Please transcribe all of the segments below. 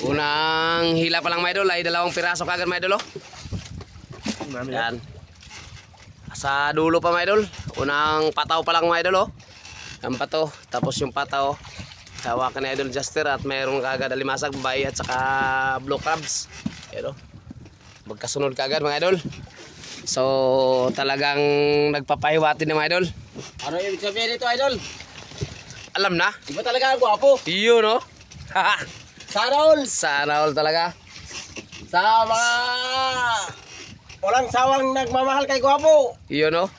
Unang hila pa lang mga idol ay 2 piraso kagad mga idol. Yan. Sa dulo pa mga idol. Unang pataw pa lang mga idol. Ang pato. Tapos yung pataw. Hawakan ni Idol Juster at mayroong kagad alimasag, babae at saka blue crabs. Yan. Magkasunod kagad mga idol. So talagang nagpapahiwatin na mga idol. Ano yung sabihin nito idol? Alam na. Iba talaga ang gwapo. Iyo no. Sana all. Sana all talaga. Sa mga walang sawang nagmamahal kay gwapo. Iyo no.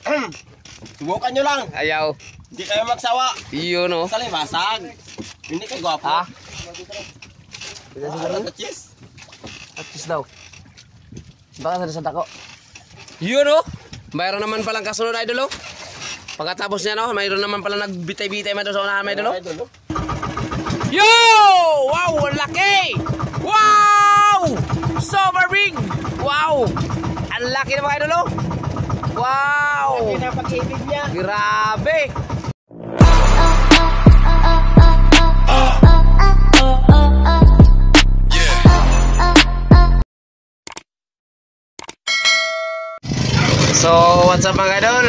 Subukan nyo lang. Ayaw. Hindi kayo magsawa. Iyo no. Kalimasag. Hindi kay gwapo. Ha? Cheese. Cheese daw. Baka sa dako. Iyo no. Mayroon naman palang kasunod idol oh. Pagkatapos niya no, mayroon naman pala nagbitay-bitay mga sa unahan mga idol oh. Yo! Wow! Ang laki! Wow! Super big! Wow! Ang laki na mga idol oh! Wow! Laki na pag-ibig niya. Grabe! So, what's up mga idol?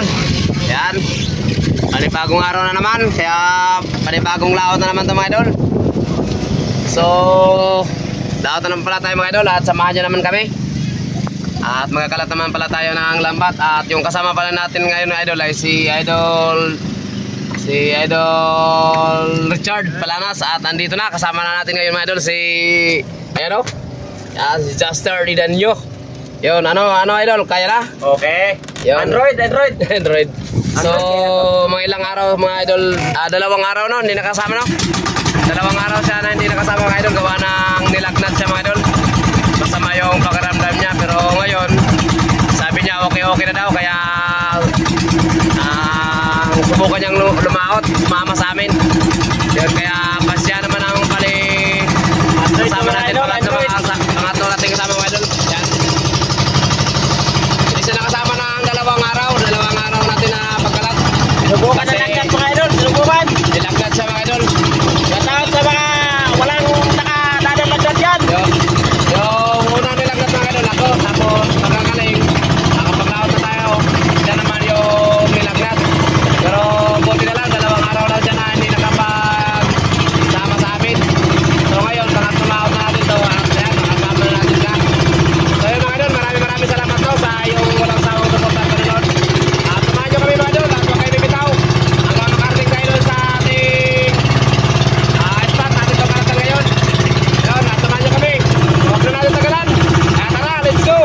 Yan. Panibagong araw na naman. Kaya panibagong laot na naman ito mga idol. So, laot na naman pala tayo mga idol. At samahan nyo naman kami. At magkakalat naman pala tayo ng lambat. At yung kasama pala natin ngayon mga idol ay si Idol Richard Palanas. At nandito na. Kasama na natin ngayon mga idol si ayan o. Yan, si Juster Didanyo. Yun, ano idol, kaya na? Okay. Yun. Android. So, mga ilang araw mga idol, 2 araw no, hindi nakasama no? 2 araw siya na hindi nakasama mga idol, gawa ng nilagnat siya mga idol. Masama yung pakiramdam niya, pero ngayon, sabi niya okay na daw, kaya subukan niyang lumaot, sumama sa amin. Yun, kaya pasya naman ang kasama natin pangatlo natin kasama mga idol. Yan. Isa nakasama ng 2 araw natin na pagkalat. Subukan na lang mga idol, subukan. Nilagnat siya mga idol. Shoutout sa mga walang nakadadalag dyan. Yung una nilagnat mga idol ako, tapos magkakaling, nakapaglaot na tayo. Yan naman yung nilagnat. Pero buti na lang, 2 araw lang siya na hindi nakapagsama sa amin. So ngayon, pangatlong laot na natin ito. At yan, nakasama na natin siya. So yun mga idol, maraming salamat to sa yung walang sawang suporta sa nilod. At samahan nyo kami mga idol, at huwag kayo bibitaw. Hanggang makarating tayo sa ating spot natin pagkaratan ngayon. Yun, at samahan nyo kami. Huwag na natin tagalan. Kaya tara, let's go!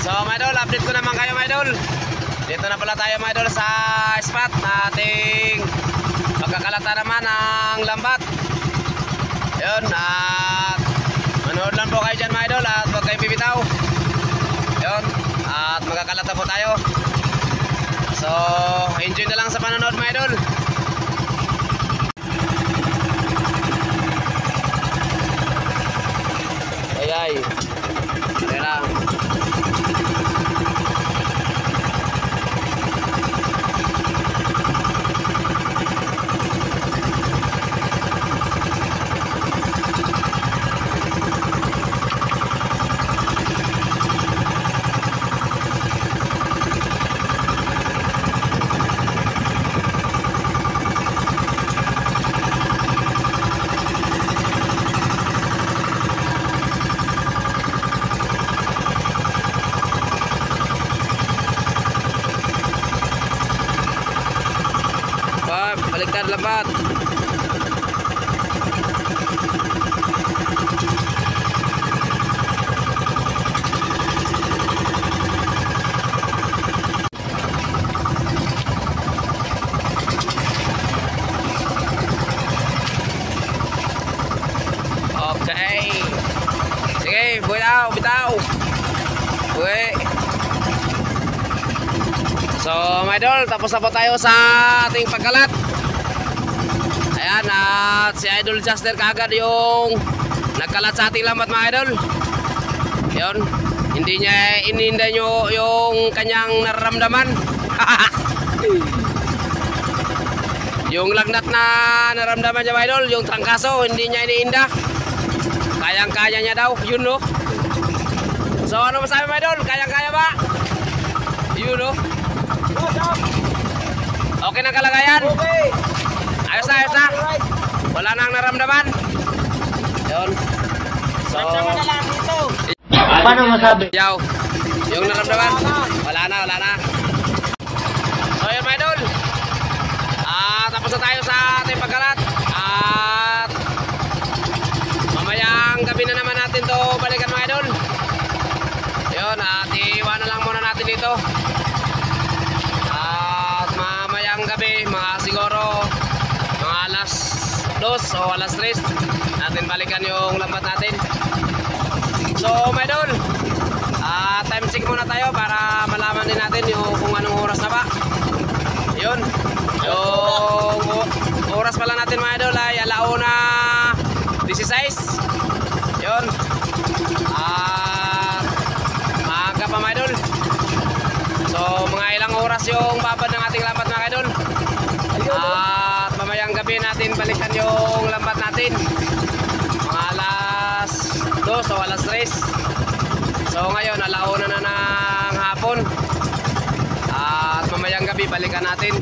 So mga idol, update ko naman kayo mga idol. Dito na pala tayo mga idol sa spot na ating pagkakalata naman ng lambat. Yun, at manood lang po kayo dyan mga idol at huwag kayo bibitaw. Yun, at magkakalata po tayo. So enjoy na lang sa panonood mga idol. Ay, tira. Baliktad lambat. mga idol, tapos na po tayo sa ating pagkalat. Ayan, at si Idol Juster kaagad yung nagkalat sa ating lambat mga idol. Yun, hindi niya ininda nyo yung kanyang nararamdaman. Yung lagnat na nararamdaman niya mga idol, yung trangkaso, hindi niya iniinda. Kayang-kaya niya daw, yun no. So ano masabi mga idol, kayang-kaya ba? Yun no. Okay na kalagayan? Okay. Ayos na, ayos na. Wala nang naramdaman. Yun. So, Naramdaman na lang dito. Paano masabi? yaw. Yung naramdaman, wala na, wala na. So yun mga idol. Tapos na tayo sa ating pagkalat. At mamayang gabi na naman natin to balikan mga idol. Yun, at iwanan lang muna natin dito. At mamayang gabi, mga siguro mga alas 2 o alas 3 natin balikan yung lambat natin. So mga idol, time check muna tayo para malaman din natin yung kung anong oras na ba. Yun, yung oras pala natin mga idol ay 1:16. Yun, at maaga pa mga idol. So mga ilang oras yung babad ng ating lambat mga idol. At mamayang gabi natin balikan yung lambat natin, mga alas 2 o alas 3. So ngayon, 1:00 na ng hapon. At mamayang gabi balikan natin.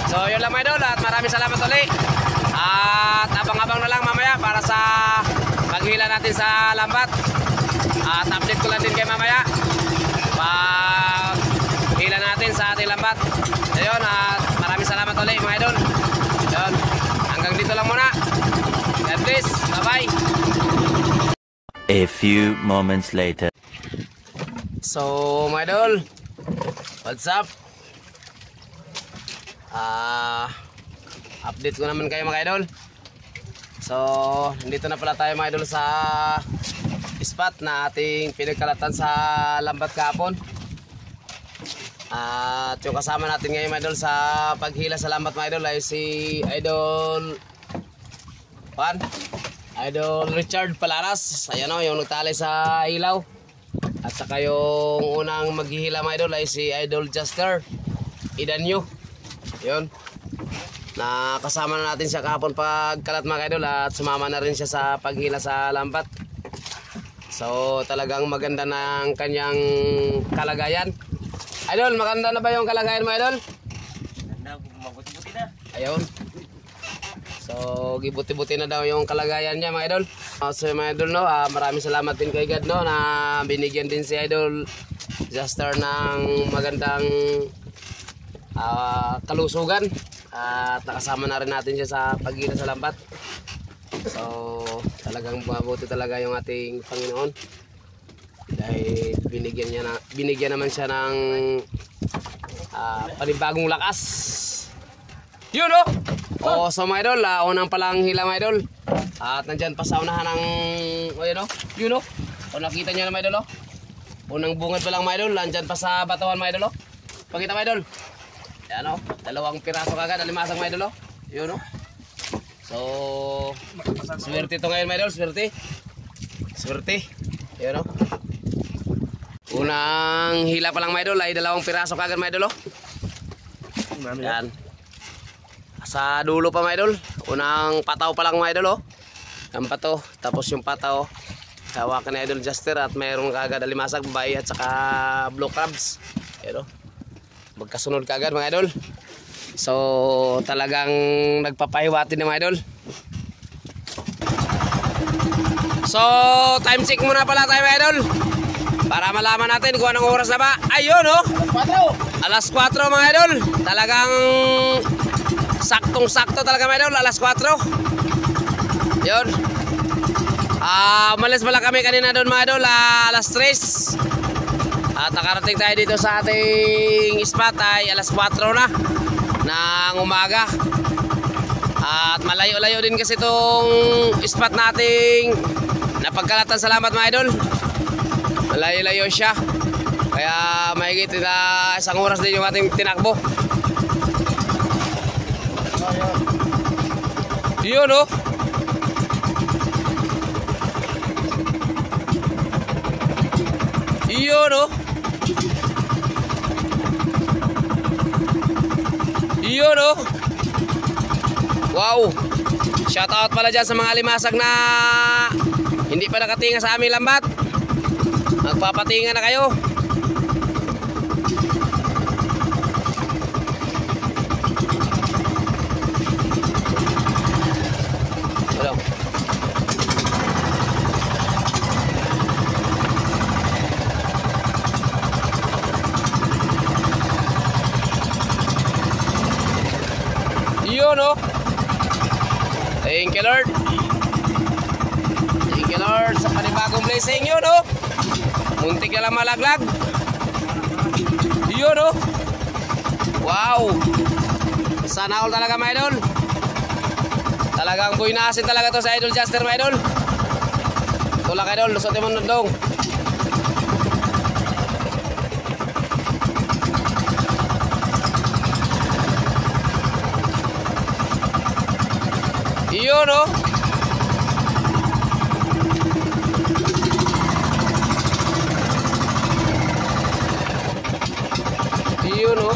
So yun lang mga idol, at maraming salamat ulit. At abang-abang na lang mamaya para sa paghila natin sa lambat. At update ko lang din kayo mamaya pag hila natin sa ating lambat. Ayun, at maraming salamat ulit mga idol. Yun, hanggang dito lang muna. God bless, bye bye. A few moments later. So mga idol, what's up? Update ko naman kayo mga idol. So nandito na pala tayo mga idol sa spot na ating pinagkalatan sa lambat kahapon. At yung kasama natin ngayon mga idol sa paghila sa lambat mga idol ay si Idol Idol Richard Palaras. Ayan o, yung nagtali sa ilaw. At saka yung unang maghihila mga idol ay si Idol Juster Idanyo. Yun, nakasama na natin siya kahapon pagkalat mga idol, at sumama na rin siya sa paghila sa lambat. So talagang maganda ng kanyang kalagayan. Idol, maganda na ba yung kalagayan mga idol? Ganda, mabuti-buti na. Ayun. So gibuti-buti na daw yung kalagayan niya mga idol. So mga idol no, maraming salamat din kay God no, na binigyan din si Idol Juster ng magandang kalusugan. At nakasama na rin natin siya sa paghila sa lambat. So talagang mabuti talaga yung ating Panginoon, dahil binigyan naman siya ng panibagong lakas. Yun o. Oh, so mga idol, unang palang hila mga idol. At nandyan pa sa unahan ng ayun o. Yun o. O nakita nyo na mga idol o. Unang bungad pa lang mga idol, nandyan pa sa batawan mga idol o. Pakita mga idol. Yan o, 2 piraso kagad, alimasang mga idol o. Yun o. So swerte ito ngayon mga idol, swerte. Yun o. Unang hila pa lang mga idol ay 2 piraso kagad mga idol o. Yan. Sa dulo pa mga idol, unang pataw pa lang mga idol o. Ang pato, tapos yung pataw hawakan ni Idol Juster, at mayroong kagad alimasag, babae at saka blue crabs. Yan o, magkasunod kagad mga idol. So talagang nagpapahiwatin na mga idol. So time check muna pala tayo mga idol para malaman natin kung anong oras na ba. Ayun o, alas 4 mga idol. Talagang saktong-sakto talaga mga idol, alas 4. Yun. Umalis pala kami kanina doon mga idol, alas 3. At nakarating tayo dito sa ating spot ay alas 4 na ng umaga. At malayo-layo din kasi itong spot nating napagkalatan sa lambat mga idol. Malayo-layo siya. Kaya mahigit na isang oras din yung ating tinakbo. Yun oh. Yun oh. Yun oh. Wow. Shout out pala dyan sa mga limasag na hindi pa nakatinga sa aming lambat. Magpapatinga na kayo. Hello. Yun oh. Thank you Lord. Thank you Lord sa panibagong blessing. Yun oh. Muntik na lang malaglag. Yun oh. Wow. Sana all talaga mga idol. Talagang buinasin talaga to sa Idol Jaster mga idol. Tulak idol, lusotin mo nandong. Yun oh. Yun oh.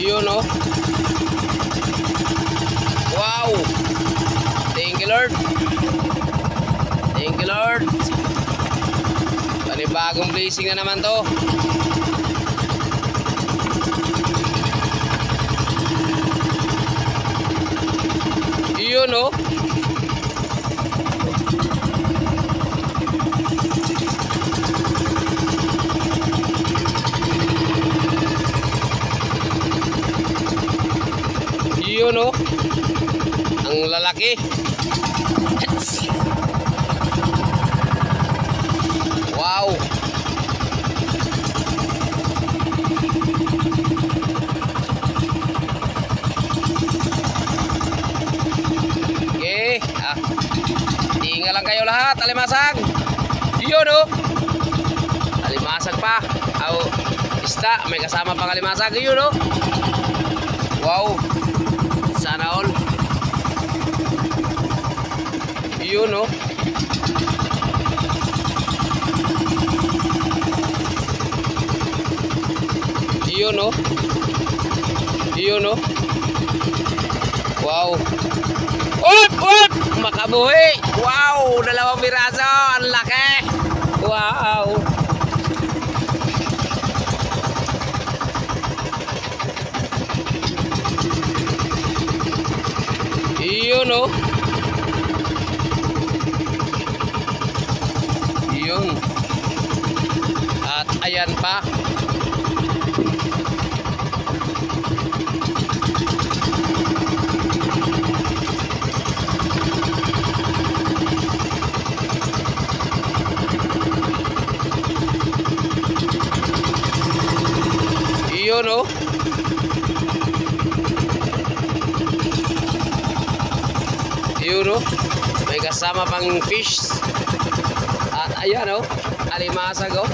Yun oh. Wow. Thank you Lord. Thank you Lord. Panibagong blessing na naman to. Yun oh. Yun oh. Ang lalaki. Wow. Okay. Tingnan lang kayo lahat. Alimasag. Yun oh. Alimasag pa. Isda. May kasama pang alimasag. Yun oh. Wow. Sana all. Yun oh. Yun oh. Yun oh. Wow. Up! Up! Makabuhi. Wow! Dalawang piraso. Ang laki. Wow. Yun oh. Yun. At ayan pa. Yun oh. Yun oh. May kasama pang fish. At ayan oh. Alimasag oh.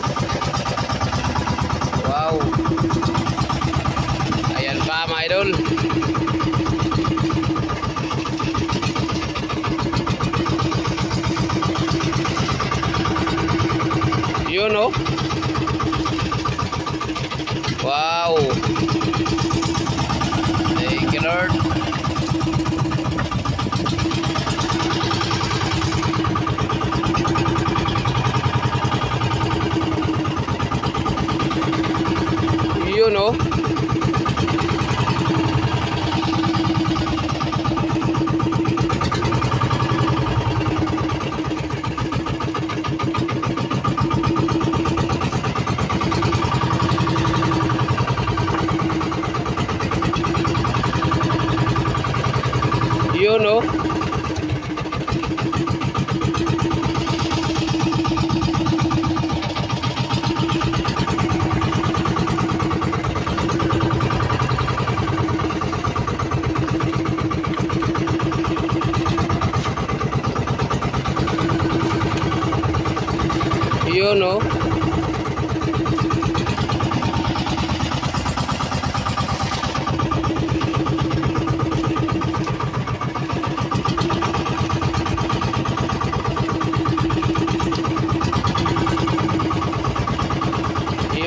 Wow. Ayan pa mga idol. Yun oh. Wow. Thank you Lord.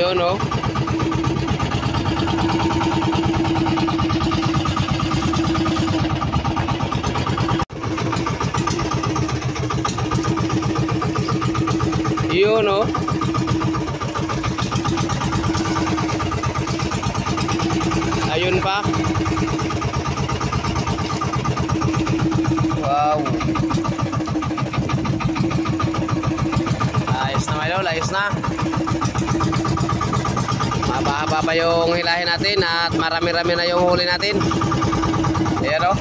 Yun oh. Yun oh. Ayun pa. Wow. Ayos na idol, ayos na. Mahaba-haba pa yung hilahin natin at marami-rami na yung huli natin. Ayan o.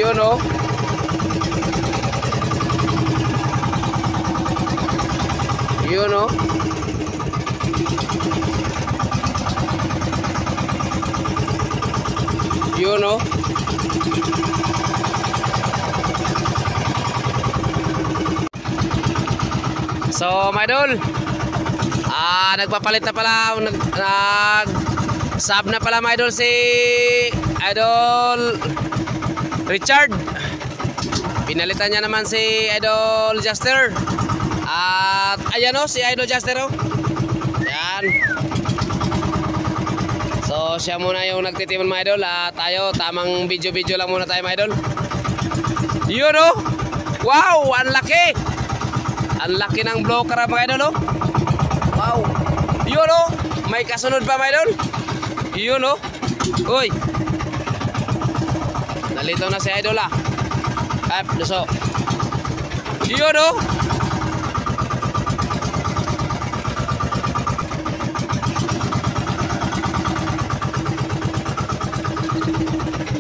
Yun o. Yun o. Yun o. So my idol, nagpapalit na pala, sub na pala my idol si Idol Richard. Pinalitan niya naman si Idol Juster. At ayan o, si Idol Juster o. Yan. So siya muna yung nagtitimon mga idol. At tayo, tamang video-video lang muna tayo mga idol. Yun o. Wow, ang laki. Ang laki ng blocker mga idol o. Wow. Yun o. May kasunod pa mga idol. Yun o. Uy. Nalito na si idol ah. Ay, luso. Yun o.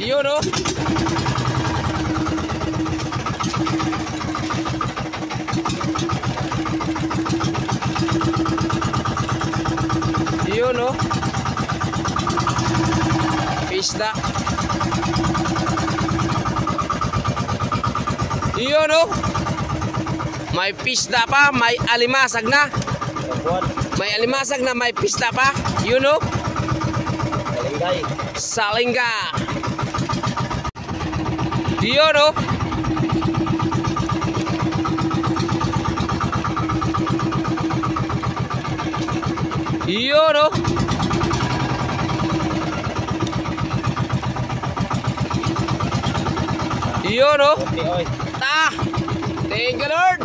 Yun o. Yun o. Pista. Yun o. May pista pa, may alimasag na. May alimasag na, may pista pa. Yun o. Salingga. Yun o. Yun o. Yun o. Ta. Thank you Lord.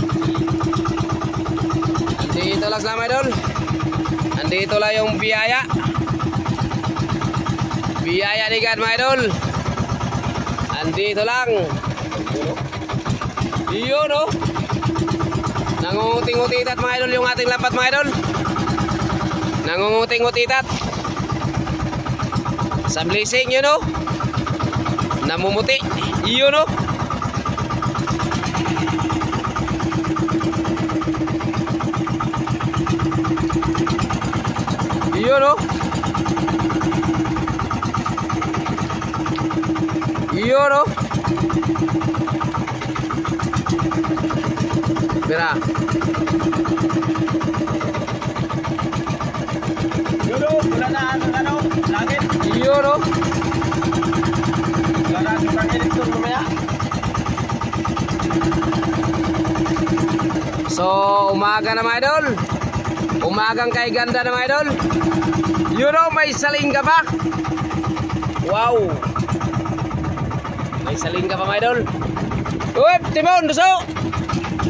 Andito lang sila mga idol. Andito lang yung biyaya. Biyaya ni God mga idol. Andito lang. Yun o. Nangunguting-utitat mga idol yung ating lampat mga idol. Nangunguting-utitat. Sa blessing yun o. Namumuti. Yun o. Yun o. Yun o. Mira. Yun o, wala na ano, langit. Yun o. Wala na ang elektron mamaya. So umaga na mga idol. Umagang kay ganda na mga idol. Yun o, may salingga pa. Wow. May salingga pa mga idol. Uy, Timon, duso.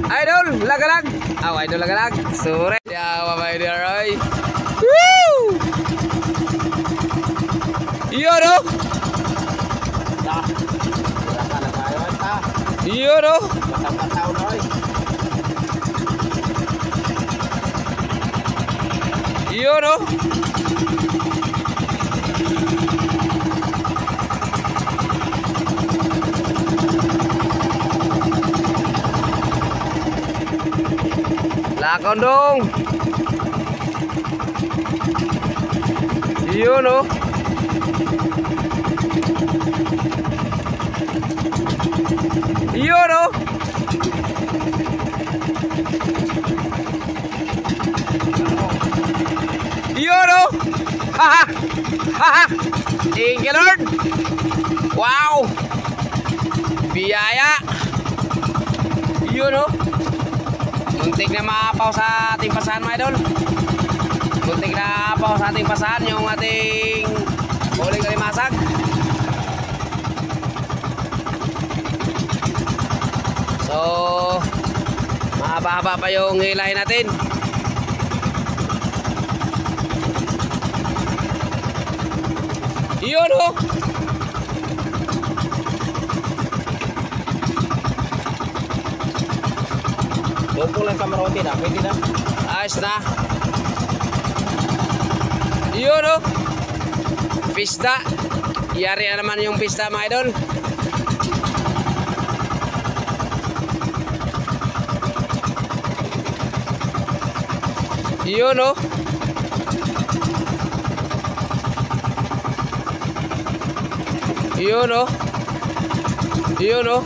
Idol, lagalag. Oh, idol lagalag. Sure. Yawa mga idol, ay. Woo! Yun o. Ta. Wala ka na tayo, ta. Yun o. Matang-matao na oy. Yun o. Lakon dong. Yun o. Yun o. Yun o. Haha. Haha. Thank you, Lord. Wow. Biyaya. Yun, oh. Muntik na maapaw sa ating pasahan, mga idol. Muntik na maapaw sa ating pasahan yung ating huling kalimasag. So, mahaba-haba pa yung hilahin natin. Yun, oh. Bukong lang kamarote na, pwede na. Ayos na. Yun, oh. Pista. Yari na naman yung pista, mga idol. Yun, oh. Yun, oh. Yun, oh.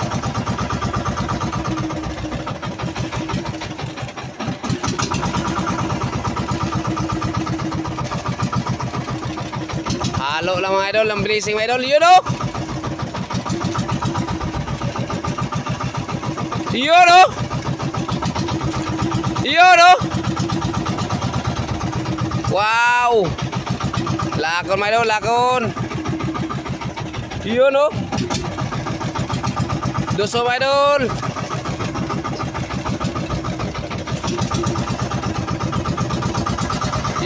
Halo lang mga idol, ang blazing mga idol. Yun, oh. Yun, oh. Yun, oh. Wow. Lakon mga idol, lakon. Yun, oh. Doso mga idol.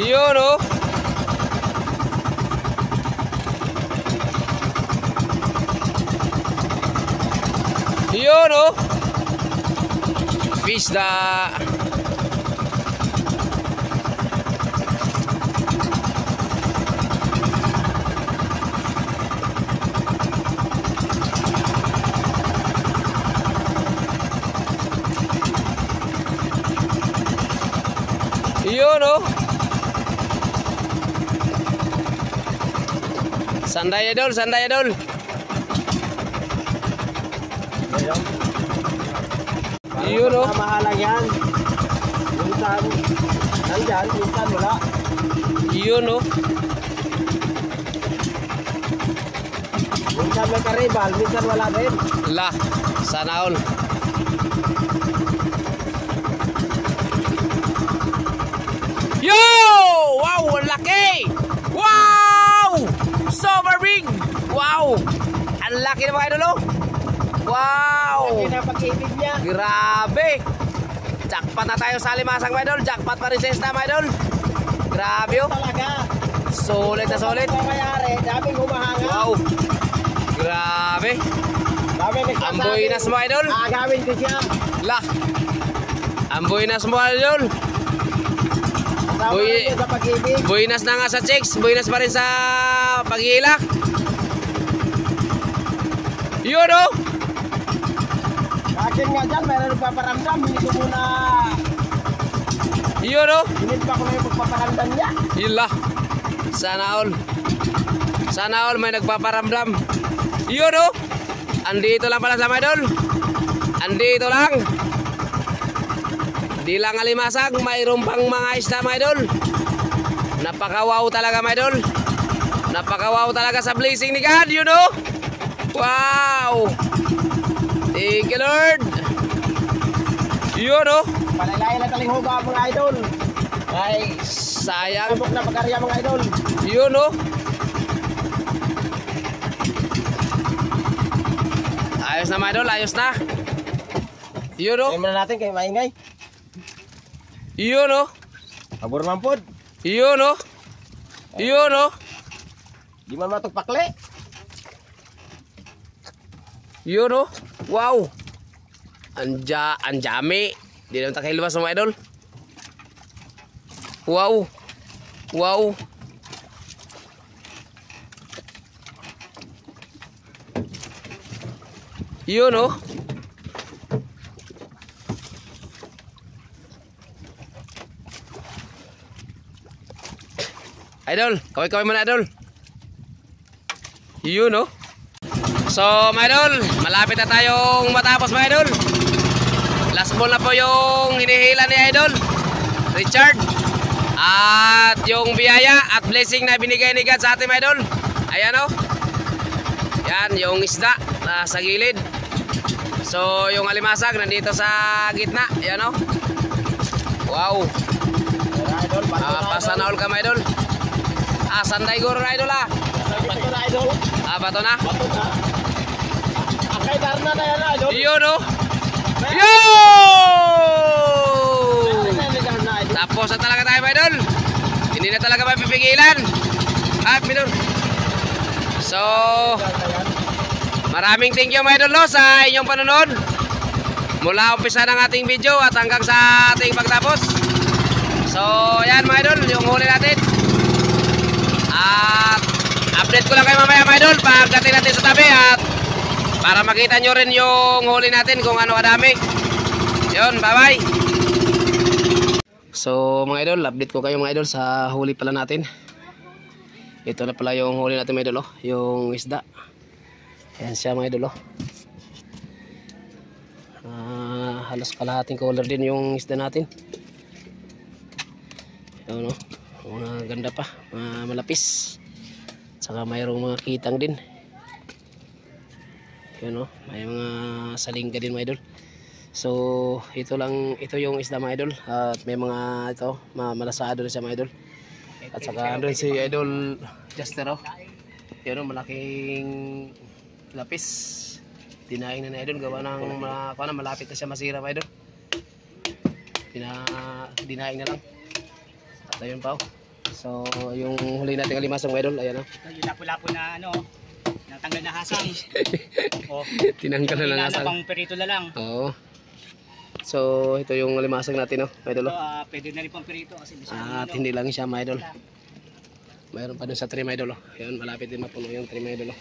Yun, oh. Yun, oh. Pista. Yun, oh. Sanday idol, sanday idol. Yun, oh. Mahalang yan. Minsan, nandyan, minsan wala. Yun, oh. Minsan may karibal, minsan wala din. La, sana all. Yo! Wow, ang laki! Wow! Super big! Wow! Ang laki na mga idol, oh. Wow! Hindi na pag-ibig niya. Grabe! Jackpot na tayo sa limasang mga idol. Jackpot pa rin sa isda mga idol. Grabe, oh. Talaga. Solid na solid. Ang mayari, daming humahanga. Wow! Grabe! Daming nagsasabi. Ang buinas mo idol. Aagawin ko siya. La! Ang buinas mo idol. Kasama rin niya sa pag-ibig. Buinas na nga sa chicks, buinas pa rin sa paghihilak. Yun, oh. Akin nga dyan, mayroon nagpaparamdam. Hindi ko muna... Yun, oh. Hindi pa ko na yung magpaparamdam niya. Yun la. Sana all. Sana all may nagpaparamdam. Yun, oh. Andito lang pala sa mga idol. Andito lang. Di lang alimasag, mayroon pang mga isda mga idol. Napaka-wow talaga mga idol. Napaka-wow talaga sa blazing ni God, you know. Wow. Thank you, Lord. Yun, oh. Palailay na taling huga mga idol. Ay, sayang. sabok na pag-arya mga idol. Yun, oh. Ayos na mga idol, ayos na. Yun, oh. Ngayon muna natin kayo maingay. Yun, oh. Abor man po. Yun, oh. Yun, oh. Di man matugpakli. Yun, oh. Wow. Anjami. Di naman takilwas mga idol. Wow. Wow. Yun, oh. Idol, kaway-kaway muna idol. Yun, oh. So, mga idol, malapit na tayong matapos mga idol. Last ball na po yung hinihila ni idol Richard. At yung biyaya at blessing na binigay ni God sa ating mga idol Ayan o. Yan, yung isda sa gilid. So, yung alimasag nandito sa gitna. Ayan o. Wow. Pasana all ka mga idol. Sanday guro na idol ah. Bato na idol. Bato na. Bato na. Akay darna na yan idol. Yun o. Yo! Tapos na talaga tayo mga idol. Hindi na talaga mapipigilan. Idol. So, maraming thank you mga idol sa inyong panonood. Mula umpisa ng ating video at hanggang sa ating pagtapos. So, yan mga idol, yung huli natin. At update ko lang kayo mamaya mga idol pagdating natin sa tabi at para makita nyo rin yung huli natin kung ano kadami. Yun, bye bye. So mga idol, update ko kayo mga idol sa huli pala natin. Ito na pala yung huli natin mga idol, oh, yung isda. Ayan siya mga idol, oh. Halos kalahating color din yung isda natin. Ayan, oh. Mga ganda pa, malapis. Saka mayroong mga kitang din. Ayan, oh. May mga salingga din mga idol. So ito yung isda mga idol. At may mga ito malasado na siya mga idol. At saka andun si idol Juster, oh. Yan o, malaking lapis. Dinaing na idol, gawa ng malapit na siya masira mga idol. Dinaing na lang. At ayun pa, oh. So yung huli natin alimasag mga idol, ayan o. Lapo-lapo na ano, natanggal na hasang. Oh, tinanggal na lang hasang. Pang perito na lang. Oo. So ito yung alimasag natin, oh, mga idol. Pwede na rin pang perito kasi at hindi lang siya mga idol. Mayroon pa dun sa trim mga idol, oh. Ayun, malapit din mapuno yung trim mga idol, oh.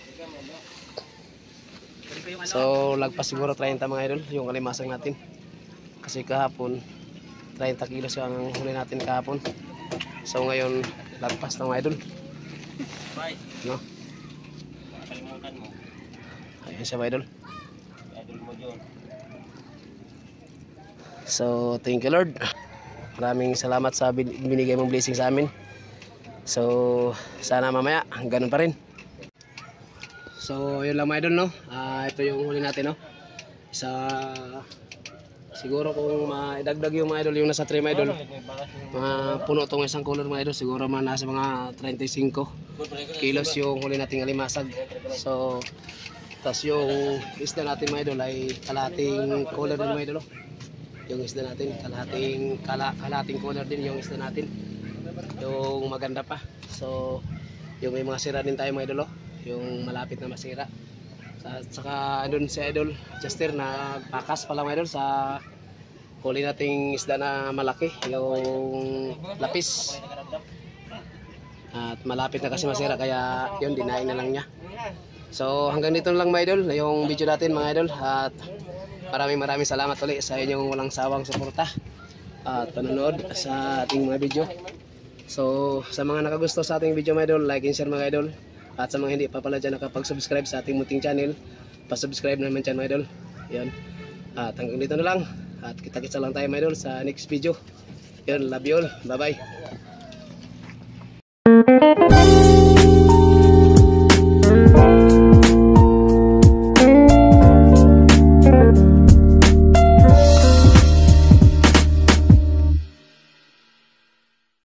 So lagpas siguro 30 mga idol yung alimasag natin. Kasi kahapon 30 kilos ang huli natin kahapon. So ngayon lagpas na mga idol. Bye. No? Kalimutan mo. Ayun siya mga idol. Idol mo yun. So thank you Lord. Maraming salamat sa binigay mong blessing sa amin. So sana mamaya ganun pa rin. So yun lang mga idol, no. Ito yung huli natin, no. Siguro kung maidagdag yung mga idol yung nasa tray mga idol, puno tong isang color mga idol, siguro nasa mga 35 kilos yung huli nating alimasag. So tas yung isda natin mga idol ay kalahating color din mga idol, oh. Yung isda natin kalahating color din yung isda natin, yung maganda pa. So yung may mga sira din tayo mga idol, oh, yung malapit na masira. At saka doon si idol Juster na pakas pala mga idol sa huli nating isda na malaki, yung lapis. At malapit na kasi masira kaya yun, dinaing na lang niya. So hanggang dito lang mga idol yung video natin mga idol. At maraming salamat ulit sa inyong walang sawang suporta at panonood sa ating mga video. So sa mga nakagusto sa ating video mga idol, like and share mga idol. At sa mga hindi pa pala dyan nakapag-subscribe sa ating munting channel, pa-subscribe naman dyan mga idol. Yan. At hanggang dito na lang. At kita-kita lang tayo mga idol sa next video. Yan, love you all. Bye bye.